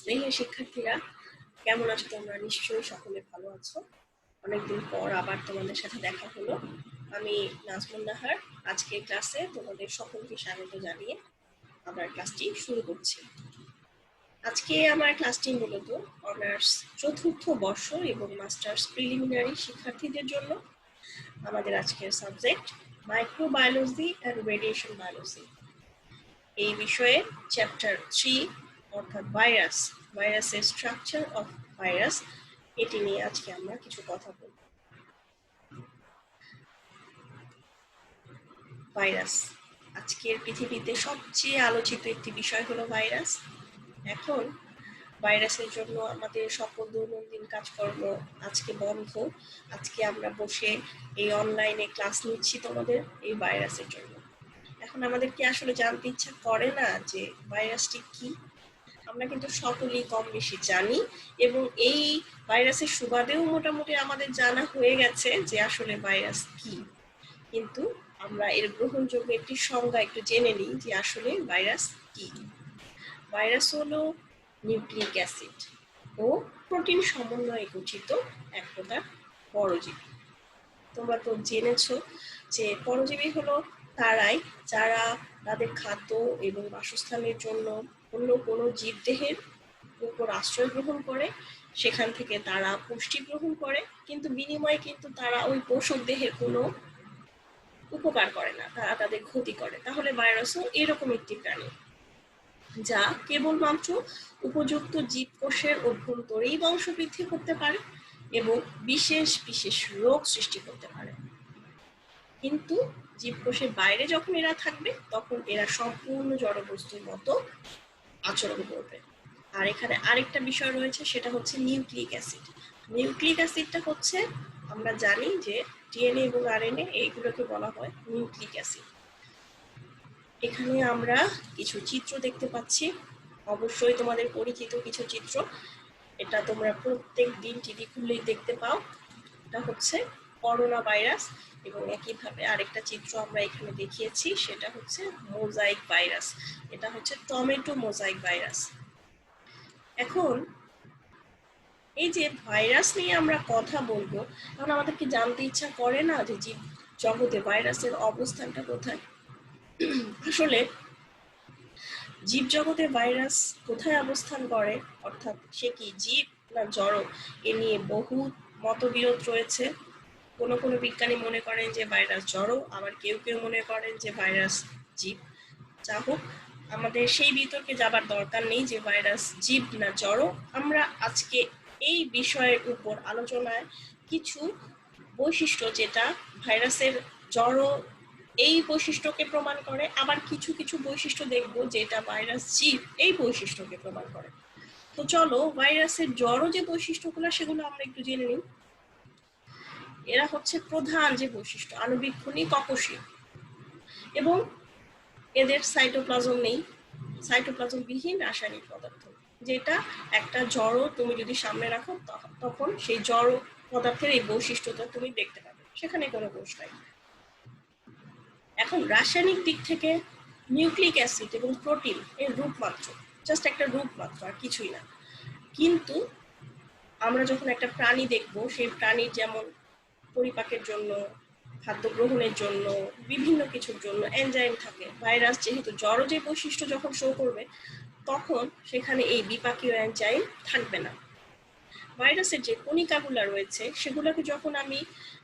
স্নেহের শিক্ষার্থীরা, কেমন আছো তোমরা? নিশ্চয়ই সকলে ভালো আছো। অনেকদিন পর আবার তোমাদের সাথে দেখা হলো। আমি নাজমুন নাহার আজকের ক্লাসে তোমাদের সকলকে স্বাগত জানিয়ে আবার ক্লাসটি শুরু করছি। আজকে আমার ক্লাসটি মূলত অনার্স চতুর্থ বর্ষ এবং মাস্টার্স প্রিলিমিনারি শিক্ষার্থীদের জন্য। আমাদের আজকের subject microbiology and radiation biology. এই বিষয়ে চ্যাপ্টার 3 অর্থাৎ ভাইরাসের স্ট্রাকচার অফ ভাইরাস, এটি নিয়ে আজকে আমরা কিছু কথা বলব। ভাইরাস আজকের পৃথিবীতে সবচেয়ে আলোচিত একটি বিষয় হলো ভাইরাস। এখন ভাইরাসের জন্য আমাদের সকল দৈনন্দিন কাজকর্ম আজকে বন্ধ। আজকে আমরা বসে এই অনলাইনে ক্লাস নিচ্ছি তোমাদের এই ভাইরাসের জন্য। এখন আমাদের কি আসলে জানতে ইচ্ছা করে না যে ভাইরাসটি কি? আমরা কিন্তু সকলেই কম বেশি জানি, এবং এই ভাইরাসের সুবাদেও মোটামুটি আমাদের জানা হয়ে গেছে যে আসলে ভাইরাস কি। কিন্তু আমরা এর গ্রহণযোগ্য একটি সংজ্ঞা একটু জেনে নিই যে আসলে ভাইরাস কি। ভাইরাস হলো নিউক্লিক অ্যাসিড ও প্রোটিন সমন্বয়ে গঠিত এক প্রকার পরজীবী। তোমরা তো জেনেছো যে পরজীবী হলো তারাই যারা তাদের খাদ্য এবং বাসস্থানের জন্য অন্য কোনো জীবদেহের উপর আশ্রয় গ্রহণ করে, সেখান থেকে তারা পুষ্টি গ্রহণ করে, কিন্তু বিনিময়ে কিন্তু তারা ওই পোষক দেহের কোনো উপকার করে না, তারা তাদের ক্ষতি করে। তাহলে ভাইরাসও এরকম একটি প্রাণী যা কেবলমাত্র উপযুক্ত জীবকোষের অভ্যন্তরেই বংশবৃদ্ধি করতে পারে এবং বিশেষ বিশেষ রোগ সৃষ্টি করতে পারে। কিন্তু জীবকোষের বাইরে যখন এরা থাকবে তখন এরা সম্পূর্ণ জড়বস্তুর মতো আচরণ করবে। আর এখানে আরেকটা বিষয় রয়েছে, সেটা হচ্ছে নিউক্লিক অ্যাসিড। নিউক্লিক অ্যাসিডটা হচ্ছে, আমরা জানি যে ডিএনএ এবং আরএনএ এইগুলোকে বলা হয় নিউক্লিক অ্যাসিড। এখানে আমরা কিছু চিত্র দেখতে পাচ্ছি, অবশ্যই তোমাদের পরিচিত কিছু চিত্র। এটা তোমরা প্রত্যেক দিন টিভি খুললেই দেখতে পাও। এটা হচ্ছে করোনা ভাইরাস, এবং একইভাবে আরেকটা চিত্র আমরা এখানে দেখিয়েছি, সেটা হচ্ছে মোজাইক ভাইরাস। এটা হচ্ছে টমেটো মোজাইক ভাইরাস। এখন এই যে ভাইরাস নিয়ে আমরা কথা বলবো, তখন আমাদেরকে জানতে ইচ্ছা করে না যে জীব জগতে ভাইরাসের অবস্থানটা কোথায়। আসলে জীবজগতে ভাইরাস কোথায় অবস্থান করে, অর্থাৎ সে কি জীব না জড়, এ নিয়ে বহু মতবিরোধ রয়েছে। কোনো কোনো বিজ্ঞানী মনে করেন যে ভাইরাস জড়, আবার কেউ কেউ মনে করেন যে ভাইরাস জীব। যা হোক, আমাদের সেই বিতর্কে যাবার দরকার নেই যে ভাইরাস জীব না জড়। আমরা আজকে এই বিষয়ের উপর আলোচনায় কিছু বৈশিষ্ট্য যেটা ভাইরাসের জড় এই বৈশিষ্ট্যকে প্রমাণ করে, আবার কিছু কিছু বৈশিষ্ট্য দেখব যেটা ভাইরাস জীব এই বৈশিষ্ট্যকে প্রমাণ করে। তো চলো ভাইরাসের জড় যে বৈশিষ্ট্যগুলো সেগুলো আমরা একটু জেনে নিই। এরা হচ্ছে প্রধান যে বৈশিষ্ট্য আণুবীক্ষণিক অকোষীয়, এবং এদের সাইটোপ্লাজম নেই, সাইটোপ্লাজম বিহীন রাসায়নিক পদার্থ, যেটা একটা জড় তুমি যদি সামনে রাখো তখন সেই জড় পদার্থের এই বৈশিষ্ট্যটা তুমি দেখতে পাবে, সেখানে কোনো দোষ নাই। এখন রাসায়নিক দিক থেকে নিউক্লিক অ্যাসিড এবং প্রোটিন এর রূপ মাত্র, জাস্ট একটা রূপ মাত্র, আর কিছুই না। কিন্তু আমরা যখন একটা প্রাণী দেখব, সেই প্রাণীর যেমন পরিপাকের জন্য, খাদ্য গ্রহণের জন্য, বিভিন্ন কিছুর জন্য এনজাইম থাকে, ভাইরাস যেহেতু জড় যে বৈশিষ্ট্য যখন শো করবে তখন সেখানে এই বিপাকীয় এনজাইম থাকবে না। ভাইরাসের যে কণিকাগুলো রয়েছে সেগুলোকে যখন আমি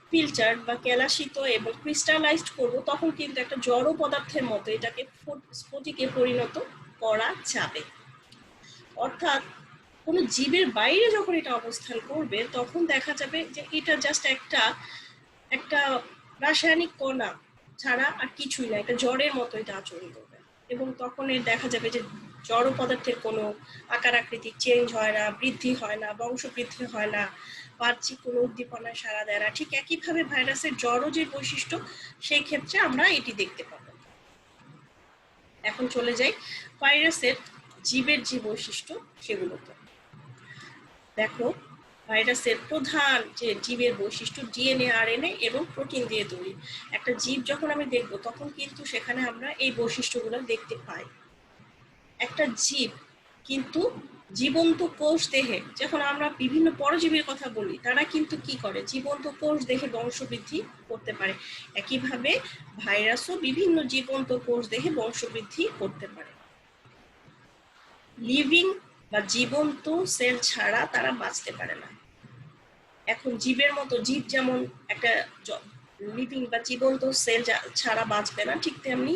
ফিল্টার বা কেলাসিত এবং ক্রিস্টালাইজড করব, তখন কিন্তু একটা জড় পদার্থের মতো এটাকে স্ফটিকে পরিণত করা যাবে। অর্থাৎ কোনো জীবের বাইরে যখন এটা অবস্থান করবে তখন দেখা যাবে যে এটা জাস্ট একটা রাসায়নিক কণা ছাড়া আর কিছুই না, একটা জড়ের মতো এটা আচরণ করবে। এবং তখন এর দেখা যাবে যে জড় পদার্থের কোনো আকার আকৃতি চেঞ্জ হয় না, বৃদ্ধি হয় না, বংশবৃদ্ধি হয় না, বাহ্যিক কোনো উদ্দীপনায় সাড়া দেয় না। ঠিক একইভাবে ভাইরাসের জড় যে বৈশিষ্ট্য, সেই ক্ষেত্রে আমরা এটি দেখতে পাবো। এখন চলে যাই ভাইরাসের জীবের যে বৈশিষ্ট্য সেগুলোতে। দেখো, ভাইরাসের প্রধান যে জীবের বৈশিষ্ট্য ডিএনএ, আরএনএ এবং প্রোটিন দিয়ে তৈরি। একটা জীব যখন আমি দেখবো তখন কিন্তু সেখানে আমরা এই বৈশিষ্ট্যগুলো দেখতে পাই। একটা জীব কিন্তু জীবন্ত কোষ দেহে, যখন আমরা বিভিন্ন পরজীবীর কথা বলি, তারা কিন্তু কি করে, জীবন্ত কোষ দেহে বংশবৃদ্ধি করতে পারে। একইভাবে ভাইরাসও বিভিন্ন জীবন্ত কোষ দেহে বংশবৃদ্ধি করতে পারে। লিভিং বা জীবন্ত সেল ছাড়া তারা বাঁচতে পারে না। এখন জীবের মতো, জীব যেমন একটা লিভিং বা জীবন্ত সেল ছাড়া বাঁচবে না, ঠিক তেমনি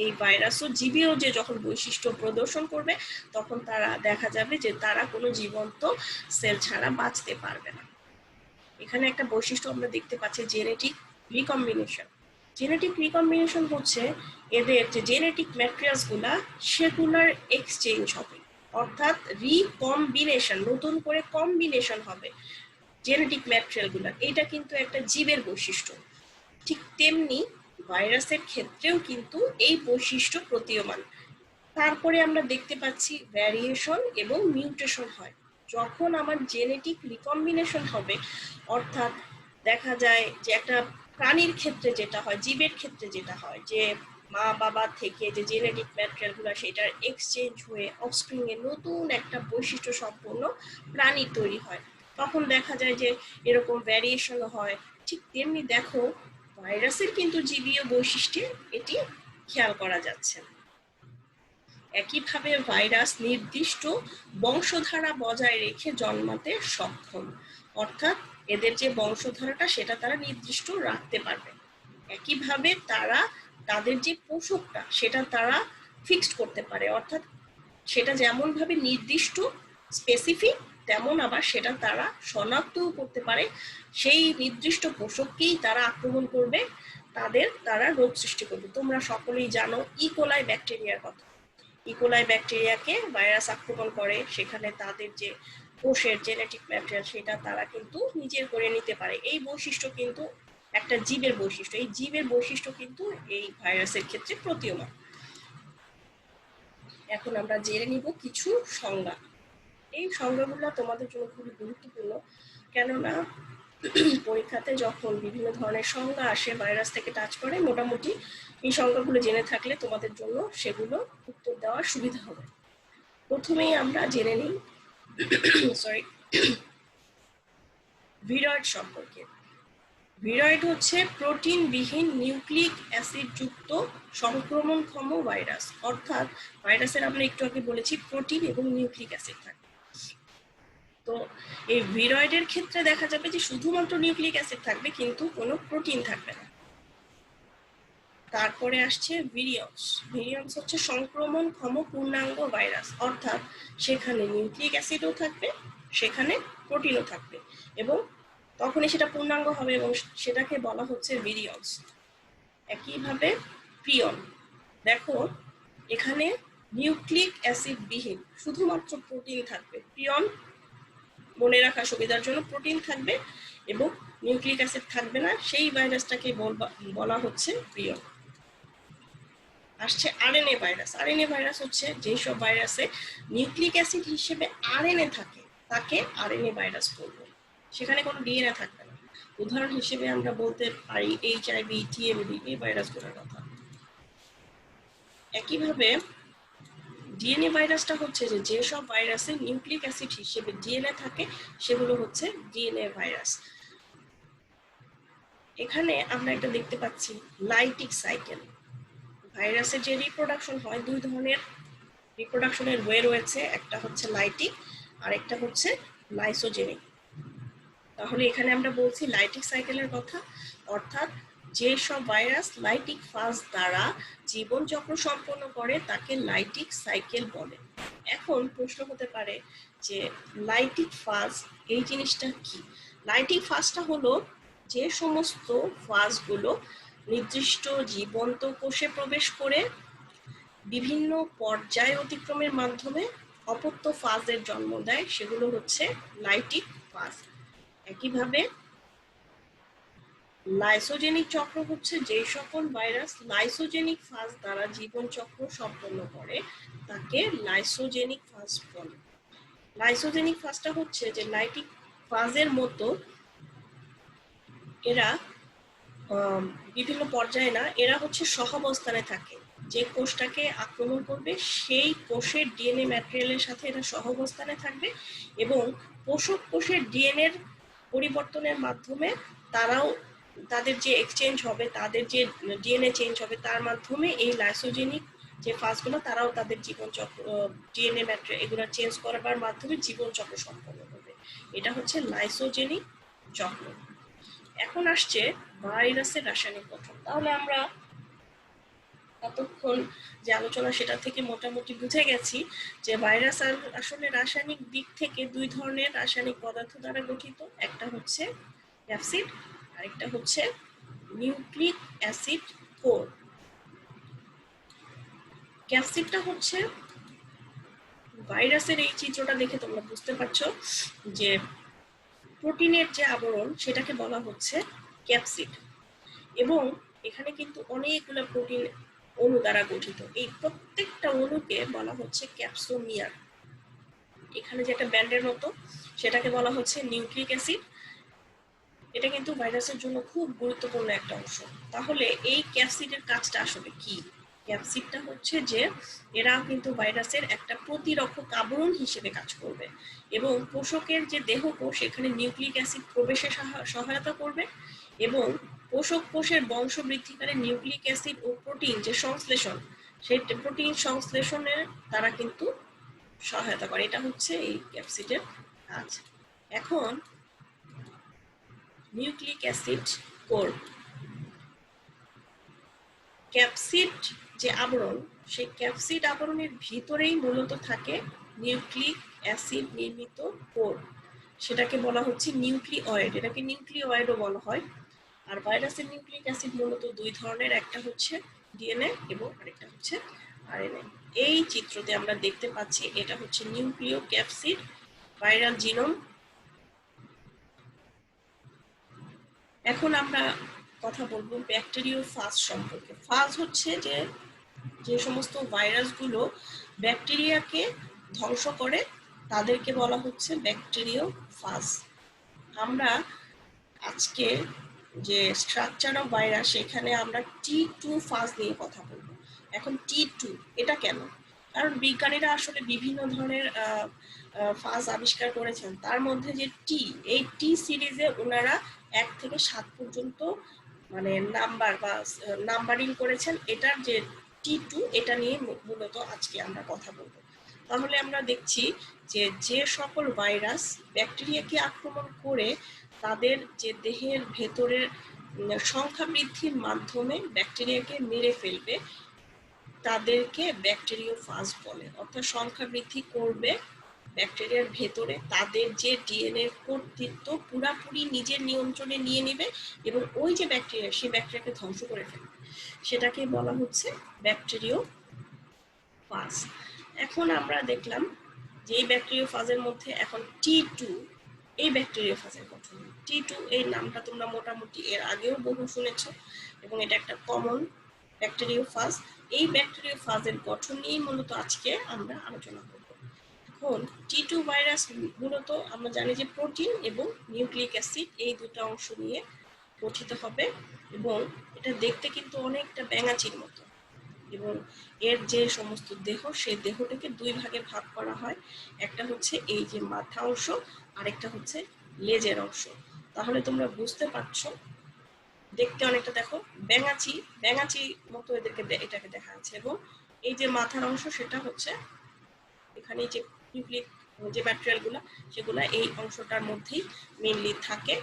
এই ভাইরাসও জীবেও যে যখন বৈশিষ্ট্য প্রদর্শন করবে, তখন তারা দেখা যাবে যে তারা কোনো জীবন্ত সেল ছাড়া বাঁচতে পারবে না। এখানে একটা বৈশিষ্ট্য আমরা দেখতে পাচ্ছি, জেনেটিক রিকম্বিনেশন। জেনেটিক রিকম্বিনেশন হচ্ছে এদের যে জেনেটিক ম্যাটেরিয়ালস গুলা, সেগুলার এক্সচেঞ্জ হবে, অর্থাৎ রিকম্বিনেশন, নতুন করে কম্বিনেশন হবে জেনেটিক ম্যাটেরিয়াল গুলা। এটা কিন্তু একটা জীবের বৈশিষ্ট্য। ঠিক তেমনি ভাইরাসের ক্ষেত্রেও কিন্তু এই বৈশিষ্ট্য প্রতীয়মান। তারপরে আমরা দেখতে পাচ্ছি ভ্যারিয়েশন এবং মিউটেশন হয়। যখন আমার জেনেটিক রিকম্বিনেশন হবে, অর্থাৎ দেখা যায় যে একটা প্রাণীর ক্ষেত্রে যেটা হয়, জীবের ক্ষেত্রে যেটা হয়, যে মা বাবা থেকে যে জেনেটিক ম্যাটেরিয়াল গুলো সেটার এক্সচেঞ্জ হয়ে অফস্প্রিং এ নতুন একটা বৈশিষ্ট্য সম্পন্ন প্রাণী তৈরি হয়, তখন দেখা যায় যে এরকম ভ্যারিয়েশন হয়। ঠিক তেমনি দেখো, ভাইরাসের কিন্তু জীবীয় বৈশিষ্ট্যে এটি খেয়াল করা যাচ্ছে। একইভাবে ভাইরাস নির্দিষ্ট বংশধারা বজায় রেখে জন্মাতে সক্ষম, অর্থাৎ এদের যে বংশধারাটা সেটা তারা নির্দিষ্ট রাখতে পারবে। একইভাবে তারা তাদের যে পোষকটা সেটা তারা ফিক্সড করতে পারে, অর্থাৎ সেটা যেমন ভাবে নির্দিষ্ট স্পেসিফিক, তেমন আবার সেটা তারা শনাক্তও করতে পারে। সেই নির্দিষ্ট পোষককেই তারা আক্রমণ করবে, তারা রোগ সৃষ্টি করবে। তোমরা সকলেই জানো ইকোলাই ব্যাকটেরিয়ার কথা। ইকোলাই ব্যাকটেরিয়াকে ভাইরাস আক্রমণ করে, সেখানে তাদের যে কোষের জেনেটিক ম্যাটেরিয়াল সেটা তারা কিন্তু নিজের করে নিতে পারে। এই বৈশিষ্ট্য কিন্তু একটা জীবের বৈশিষ্ট্য। এই জীবের বৈশিষ্ট্য কিন্তু এই ভাইরাসের ক্ষেত্রে প্রতীয়মান। এখন আমরা জেনে নিব কিছু সংজ্ঞা। এই সংজ্ঞাগুলো তোমাদের জন্য খুবই গুরুত্বপূর্ণ, কেননা পরীক্ষাতে যখন বিভিন্ন ধরনের সংজ্ঞা আসে ভাইরাস থেকে টাচ করে, মোটামুটি এই সংজ্ঞাগুলো জেনে থাকলে তোমাদের জন্য সেগুলো উত্তর দেওয়ার সুবিধা হবে। প্রথমেই আমরা জেনে নিই ভিরয়েড সম্পর্কে। ভিরয়েড হচ্ছে প্রোটিনবিহীন নিউক্লিক অ্যাসিড যুক্ত সংক্রমণক্ষম ভাইরাস, অর্থাৎ ভাইরাসের আমরা একটু আগে বলেছি প্রোটিন এবং নিউক্লিক অ্যাসিড থাকে। তো এই ভিরয়েডের ক্ষেত্রে দেখা যাবে যে শুধুমাত্র নিউক্লিক অ্যাসিড থাকবে, কিন্তু কোনো প্রোটিন থাকবে না। তারপরে আসছে ভিরিয়ন্স। ভিরিয়ন্স হচ্ছে সংক্রমণক্ষম পূর্ণাঙ্গ ভাইরাস, অর্থাৎ সেখানে নিউক্লিক অ্যাসিডও থাকবে, সেখানে প্রোটিনও থাকবে, এবং তখনই সেটা পূর্ণাঙ্গ হবে এবং সেটাকে বলা হচ্ছে ভিরিয়ন্স। একইভাবে প্রিয়ন, দেখো এখানে নিউক্লিক অ্যাসিড বিহীন শুধুমাত্র প্রোটিন থাকবে। প্রিয়ন মনে রাখা সুবিধার জন্য প্রোটিন থাকবে এবং নিউক্লিক অ্যাসিড থাকবে না, সেই ভাইরাসটাকে বলা হচ্ছে প্রিয়ন। আসছে আরএনএ ভাইরাস। আরএনএ ভাইরাস হচ্ছে যেসব ভাইরাসে নিউক্লিক অ্যাসিড হিসেবে আরএনএ থাকে, তাকে আরএনএ ভাইরাস বলবো, সেখানে কোনো ডিএনএ থাকবে না। উদাহরণ হিসেবে আমরা বলতে পারি এইচআইভি, টিএমভি, এই ভাইরাসগুলোর কথা। একইভাবে ডিএনএ ভাইরাসটা হচ্ছে যেসব ভাইরাসে নিউক্লিক অ্যাসিড হিসেবে ডিএনএ থাকে, সেগুলো হচ্ছে ডিএনএ ভাইরাস। এখানে আমরা একটা দেখতে পাচ্ছি লাইটিক সাইকেল। ভাইরাসের যে রিপ্রোডাকশন হয়, দুই ধরনের রিপ্রোডাকশনের ওয়ে রয়েছে, একটা হচ্ছে লাইটিক আর একটা হচ্ছে লাইসোজেনিক। তাহলে এখানে আমরা বলছি লাইটিক সাইকেলের কথা, অর্থাৎ যেসব ভাইরাস লাইটিক ফাজ দ্বারা জীবনচক্র সম্পন্ন করে তাকে লাইটিক সাইকেল বলে। এখন প্রশ্ন হতে পারে যে লাইটিক ফাজ এই জিনিসটা কি? লাইটিক ফাজটা হলো যে সমস্ত ফাজগুলো নির্দিষ্ট জীবন্ত কোষে প্রবেশ করে বিভিন্ন পর্যায় অতিক্রমের মাধ্যমে অপত্য ফাজের জন্ম দেয়, সেগুলো হচ্ছে লাইটিক ফাজ। একইভাবে লাইসোজেনিক চক্র হচ্ছে যে সকল ভাইরাস লাইসোজেনিক ফাজ দ্বারা জীবন চক্র সম্পন্ন করে, তাকে লাইসোজেনিক ফাজ বলে। লাইসোজেনিক ফাজটা হচ্ছে যে লাইটিক ফাজের মতো এরা বিভিন্ন পর্যায়ে না, এরা হচ্ছে সহাবস্থানে থাকে, যে কোষটাকে আক্রমণ করবে সেই কোষের ডিএনএ ম্যাটেরিয়ালের সাথে এটা সহাবস্থানে থাকবে এবং পোষক কোষের ডিএনএর পরিবর্তনের মাধ্যমে তারাও তাদের যে এক্সচেঞ্জ হবে, তাদের যে ডিএনএ চেঞ্জ হবে, তার মাধ্যমে এই লাইসোজেনিক যে ফাজগুলো তারাও তাদের জীবনচক্র ডিএনএ ম্যাটেরিয়াল এগুলো চেঞ্জ করার মাধ্যমে জীবনচক্র সম্পন্ন হবে। এটা হচ্ছে লাইসোজেনিক চক্র। এখন আসছে ভাইরাসের রাসায়নিক গঠন। তাহলে আমরা এতক্ষণ যে আলোচনা সেটা থেকে মোটামুটি বুঝে গেছি যে ভাইরাস আসলে রাসায়নিক দিক থেকে দুই ধরনের রাসায়নিক পদার্থ দ্বারা গঠিত। একটা হচ্ছে ক্যাপসিড, আরেকটা হচ্ছে নিউক্লিক অ্যাসিড কোর। ক্যাপসিডটা হচ্ছে ভাইরাসের এই চিত্রটা দেখে তোমরা বুঝতে পারছো যে প্রোটিনের যে আবরণ সেটাকে বলা হচ্ছে ক্যাপসিড এবং এখানে কিন্তু অনেকগুলো প্রোটিন অণু দ্বারা গঠিত। এই প্রত্যেকটা অণুকে বলা হচ্ছে ক্যাপসোমিয়ার। এখানে যে একটা ব্যান্ডের মতো সেটাকে বলা হচ্ছে নিউক্লিক অ্যাসিড। এটা কিন্তু ভাইরাসের জন্য খুব গুরুত্বপূর্ণ একটা অংশ। তাহলে এই ক্যাপসিডের কাজটা আসলে কি? ক্যাপসিডটা হচ্ছে যে এরা কিন্তু ভাইরাসের একটা প্রতিরক্ষক আবরণ হিসেবে কাজ করবে এবং পোষকের যে দেহকোষ সেখানে নিউক্লিক অ্যাসিড প্রবেশে সহায়তা করবে এবং পোষক কোষের বংশবৃদ্ধিকারী নিউক্লিক অ্যাসিড ও প্রোটিন যে সংশ্লেষণ, সেই প্রোটিন সংশ্লেষণের তারা কিন্তু সহায়তা করে। এটা হচ্ছে এই ক্যাপসিডের কাজ। এখন নিউক্লিক অ্যাসিড কোর। ক্যাপসিড যে আবরণ, সেই ক্যাপসিড আবরণের ভিতরেই মূলত থাকে নিউক্লিক অ্যাসিড নির্মিত কোর। সেটাকে বলা হচ্ছে নিউক্লিওয়েড। এটাকে নিউক্লিওয়েডও বলা হয়। আর ভাইরাসের নিউক্লিক অ্যাসিড মূলত দুই ধরনের, একটা হচ্ছে ডিএনএ এবং আরেকটা হচ্ছে আরএনএ। এই চিত্রতে আমরা দেখতে পাচ্ছি এটা হচ্ছে নিউক্লিও ক্যাপসিড ভাইরাল জিনোম। এখন আমরা কথা বলবো ব্যাকটেরিওফাজ সম্পর্কে। ফাজ হচ্ছে যে যে সমস্ত ভাইরাসগুলো ব্যাকটেরিয়াকে ধ্বংস করে তাদেরকে বলা হচ্ছে ব্যাকটেরিওফাজ। আমরা আজকে যে স্ট্রাকচার অফ ভাইরাস সেখানে আমরা T2 ফাজ নিয়ে কথা বলবো। এখন T2 এটা কেন? কারণ বিজ্ঞানীরা আসলে বিভিন্ন ধরনের ফাজ আবিষ্কার করেছেন। তার মধ্যে যে এই টি সিরিজে ওনারা 1 থেকে 7 পর্যন্ত মানে নাম্বার বা নাম্বারিং করেছেন। এটার যে T2 এটা নিয়ে মূলত আজকে আমরা কথা বলবো। তাহলে আমরা দেখছি যে যে সকল ভাইরাস ব্যাকটেরিয়াকে আক্রমণ করে তাদের যে দেহের ভেতরের সংখ্যা বৃদ্ধির মাধ্যমে ব্যাকটেরিয়াকে মেরে ফেলবে তাদেরকে ব্যাকটেরিওফাজ বলে। অর্থাৎ সংখ্যা বৃদ্ধি করবে ব্যাকটেরিয়ার ভেতরে, তাদের যে ডিএনএ কর্তৃত্ব পুরাপুরি নিজের নিয়ন্ত্রণে নিয়ে নেবে এবং ওই যে ব্যাকটেরিয়া সেই ব্যাকটেরিয়াকে ধ্বংস করে ফেলবে, সেটাকে বলা হচ্ছে ব্যাকটেরিওফাজ। এখন আমরা দেখলাম যে এই ব্যাকটেরিওফাজের মধ্যে এখন T2 এই ব্যাকটেরিওফাজের গঠন। T2 এই নামটা তোমরা মোটামুটি এর আগেও বহু শুনেছ এবং এটা একটা কমন ব্যাকটেরিওফাজ। এই ব্যাকটেরিওফাজের গঠন নিয়েই মূলত আজকে আমরা আলোচনা করব। এখন T2 ভাইরাস মূলত আমরা জানি যে প্রোটিন এবং নিউক্লিক অ্যাসিড এই দুটো অংশ নিয়ে গঠিত হবে এবং এটা দেখতে কিন্তু অনেকটা ব্যাঙাচির মতো এবং এর যে সমস্ত দেহ সেই দেহটাকে দুই ভাগে ভাগ করা হয়। একটা হচ্ছে এই যে মাথা অংশ, আরেকটা হচ্ছে লেজের অংশ। তাহলে তোমরা বুঝতে পারছো দেখতে অনেকটা দেখো ব্যাঙাচি মতো এটাকে দেখা যাচ্ছে এবং এই যে মাথার অংশ সেটা হচ্ছে এখানে যে নিউক্লিক যে ম্যাটেরিয়ালগুলো সেগুলো এই অংশটার মধ্যেই মেইনলি থাকে।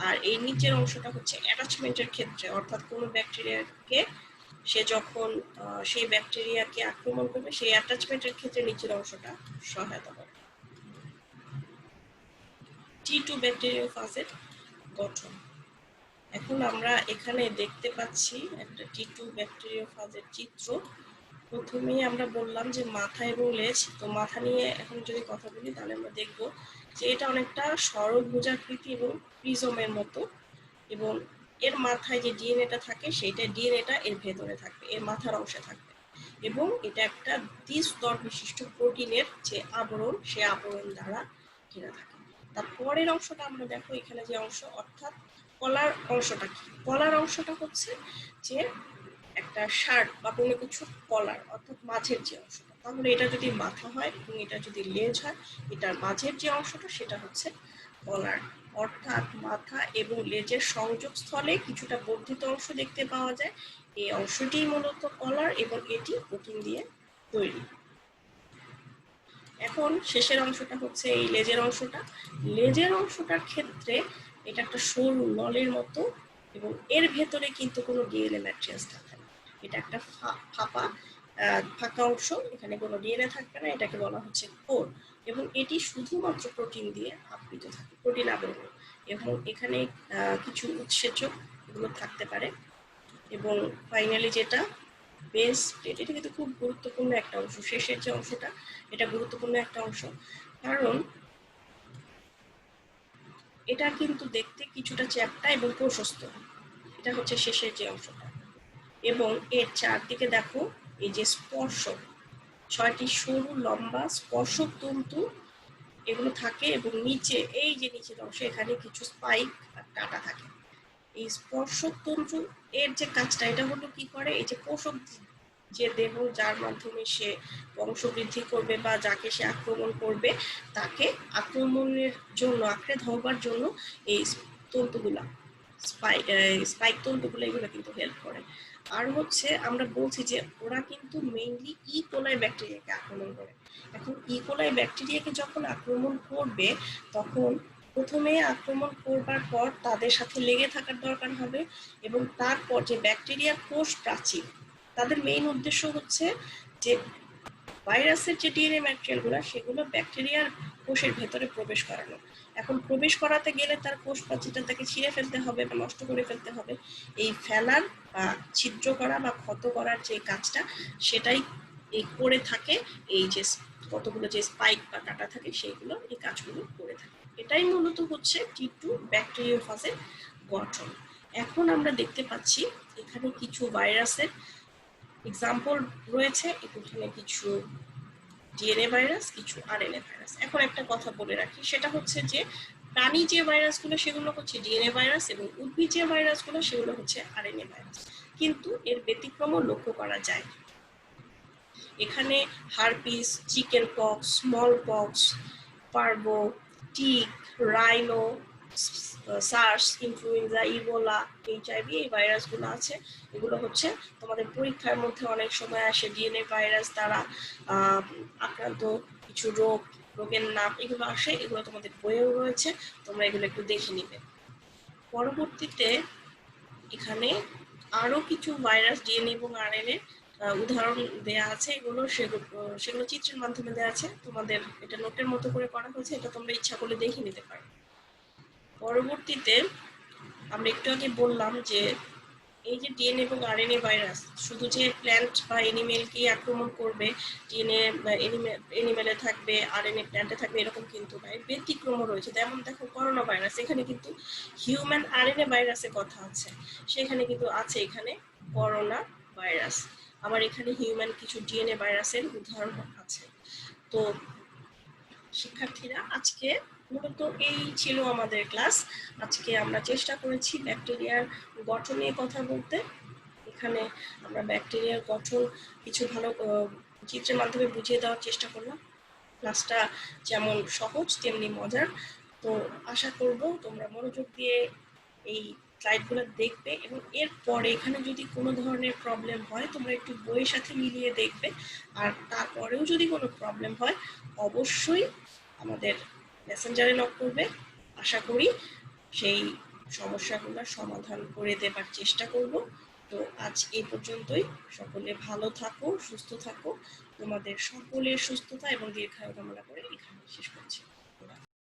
আর এই নিচের অংশটা হচ্ছে অ্যাটাচমেন্টের ক্ষেত্রে, অর্থাৎ কোনো ব্যাকটেরিয়াকে সে যখন সেই ব্যাকটেরিয়াকে আক্রমণ করবে সেই অ্যাটাচমেন্টের ক্ষেত্রে নিচের অংশটা সহায়তা করে। T2 ব্যাকটেরিওফাজের গঠন। এখন আমরা এখানে দেখতে পাচ্ছি একটা T2 ব্যাকটেরিওফাজের চিত্র। প্রথমেই আমরা বললাম যে মাথা এবং লেজ। তো মাথা নিয়ে এখন যদি কথা বলি তাহলে আমরা দেখব যে এটা অনেকটা ষড়ভুজাকৃতি এবং প্রিজমের মতো এবং এর মাথায় যে ডিএনএটা থাকে সেইটা ডিএনএটা এর ভেতরে থাকবে, এর মাথার অংশে থাকবে এবং এটা একটা দ্বিস্তর বিশিষ্ট প্রোটিনের যে আবরণ সে আবরণ দ্বারা ঘেরা থাকে। তার পরের অংশটা আমরা দেখো এখানে যে অংশ, অর্থাৎ কলার অংশটা কি? কলার অংশটা হচ্ছে যে একটা শার্ট বা কোনো কিছুর কলার অর্থাৎ মাঝের যে অংশটা, তাহলে এটা যদি মাথা হয় এবং এটা যদি লেজ হয়, এটার মাঝের যে অংশটা সেটা হচ্ছে কলার। অর্থাৎ মাথা এবং লেজের সংযোগ স্থলে কিছুটা বর্ধিত অংশ দেখতে পাওয়া যায়, এই অংশটি মূলত কলার এবং এটি প্রোটিন দিয়ে তৈরি। এখন শেষের অংশটা হচ্ছে এই লেজের অংশটা। লেজের অংশটার ক্ষেত্রে এটা একটা সরু নলের মতো এবং এর ভেতরে কিন্তু কোনো ডিএনএ ম্যাট্রিক্স থাকে না, এটা একটা ফাঁকা অংশ, এখানে কোনো ডিএনএ থাকবে না, এটাকে বলা হচ্ছে কোর। এবং এটি শুধুমাত্র প্রোটিন দিয়ে আবৃত থাকে, প্রোটিন আবরণ, এবং এখানে কিছু উৎসেচক এগুলো থাকতে পারে। এবং ফাইনালি যেটা বেস প্লেট, এটা কিন্তু খুব গুরুত্বপূর্ণ একটা অংশ, শেষের যে অংশটা এটা গুরুত্বপূর্ণ একটা অংশ, কারণ এটা কিন্তু দেখতে কিছুটা চ্যাপ্টা এবং প্রশস্ত। এটা হচ্ছে শেষের যে অংশটা, এবং এর চারদিকে দেখো এই যে স্পর্শক, 6টি সরু লম্বা স্পর্শক তন্তু এগুলো থাকে, এবং নিচে এই যে নিচের অংশ এখানে কিছু স্পাইক আর কাটা থাকে। এই স্পর্শক তন্তু এর যে কাজটা, এটা হলো কি করে, এই যে পোষক যে দেহ যার মাধ্যমে সে বংশবৃদ্ধি করবে বা যাকে সে আক্রমণ করবে, তাকে আক্রমণের জন্য, আঁকড়ে ধরবার জন্য এই তন্তুগুলা, স্পাইক তন্তুগুলো এগুলো কিন্তু হেল্প করে। আর হচ্ছে আমরা বলছি যে ওরা কিন্তু মেইনলি কোলাই ব্যাকটেরিয়াকে আক্রমণ করে। এখন কোলাই ব্যাকটেরিয়াকে যখন আক্রমণ করবে, তখন প্রথমে আক্রমণ করবার পর তাদের সাথে লেগে থাকার দরকার হবে, এবং তারপর যে ব্যাকটেরিয়ার কোষ প্রাচীর, তাদের মেইন উদ্দেশ্য হচ্ছে যে ভাইরাসের যে ডিএনএ ম্যাটেরিয়ালগুলো সেগুলো ব্যাকটেরিয়ার কোষের ভেতরে প্রবেশ করানো। এখন প্রবেশ করাতে গেলে তার কোষ প্রাচীরটা তাকে ছিঁড়ে ফেলতে হবে বা নষ্ট করে ফেলতে হবে। এই ফেলার বা ছিদ্র করা বা ক্ষত করার যে কাজটা, সেটাই এই করে থাকে এই যে কতগুলো যে স্পাইক বা কাটা থাকে সেইগুলো এই কাজগুলো করে থাকে। এটাই মূলত হচ্ছে T2 ব্যাকটেরিওফাজের গঠন। এখন আমরা দেখতে পাচ্ছি এখানে কিছু ভাইরাসের এক্সাম্পল রয়েছে, এখানে কিছু ডিএনএ ভাইরাস, কিছু আরএনএ ভাইরাস। এখন একটা কথা বলে রাখি, সেটা হচ্ছে যে প্রাণী যে ভাইরাসগুলো সেগুলো হচ্ছে ডিএনএ ভাইরাস, এবং উদ্ভিদ যে ভাইরাসগুলো সেগুলো হচ্ছে আরএনএ ভাইরাস, কিন্তু এর ব্যতিক্রমও লক্ষ্য করা যায়। এখানে herpes, chicken pox, small pox, parvo, tick, rhino, SARS, influenza, Ebola, HIV, এই ভাইরাসগুলো আছে। এগুলো হচ্ছে তোমাদের পরীক্ষার মধ্যে অনেক সময় আসে, ডিএনএ ভাইরাস দ্বারা আক্রান্ত কিছু রোগের নাম এগুলো আসে, এগুলো তোমাদের বইয়েও রয়েছে, তোমরা এগুলো একটু দেখে নিবে। পরবর্তীতে এখানে আরো কিছু ভাইরাস, ডিএনএ এবং আরএনএ উদাহরণ দেয়া আছে, সেগুলো চিত্রের মাধ্যমে দেয়া আছে, তোমাদের এটা নোটের মতো করে করা হয়েছে, এটা তোমরা ইচ্ছা করলে দেখে নিতে পারো। পরবর্তীতে আমরা একটু আগে বললাম যে এই যে ডিএনএ এবং আরএনএ ভাইরাস শুধু যে প্ল্যান্ট বা এনিমেলকেই আক্রমণ করবে, ডিএনএ এনিমেলে থাকবে, আরএনএ প্ল্যান্টে থাকবে, এরকম কিন্তু নয়, ব্যতিক্রমও রয়েছে। যেমন দেখো করোনা ভাইরাস, এখানে কিন্তু হিউম্যান আরএনএ ভাইরাসের কথা আছে, সেখানে কিন্তু আছে এখানে করোনা ভাইরাস। আবার এখানে হিউম্যান কিছু ডিএনএ ভাইরাসের উদাহরণ আছে। তো শিক্ষার্থীরা, আজকে মূলত এই ছিল আমাদের ক্লাস। আজকে আমরা চেষ্টা করেছি ব্যাকটেরিয়ার গঠন নিয়ে কথা বলতে। এখানে আমরা ব্যাকটেরিয়ার গঠন কিছু ভালো চিত্রের মাধ্যমে বুঝিয়ে দেওয়ার চেষ্টা করলাম। ক্লাসটা যেমন সহজ তেমনি মজার। তো আশা করব তোমরা মনোযোগ দিয়ে এই স্লাইডগুলো দেখবে, এবং এরপরে এখানে যদি কোনো ধরনের প্রবলেম হয় তোমরা একটু বইয়ের সাথে মিলিয়ে দেখবে, আর তারপরেও যদি কোনো প্রবলেম হয় অবশ্যই আমাদের মেসেঞ্জারে নক করবে। আশা করি সেই সমস্যাগুলোর সমাধান করে দেবার চেষ্টা করব। তো আজ এই পর্যন্তই। সকলে ভালো থাকো, সুস্থ থাকো। তোমাদের সকলের সুস্থতা এবং দীর্ঘায়ু কামনা করে এখানে শেষ করছি।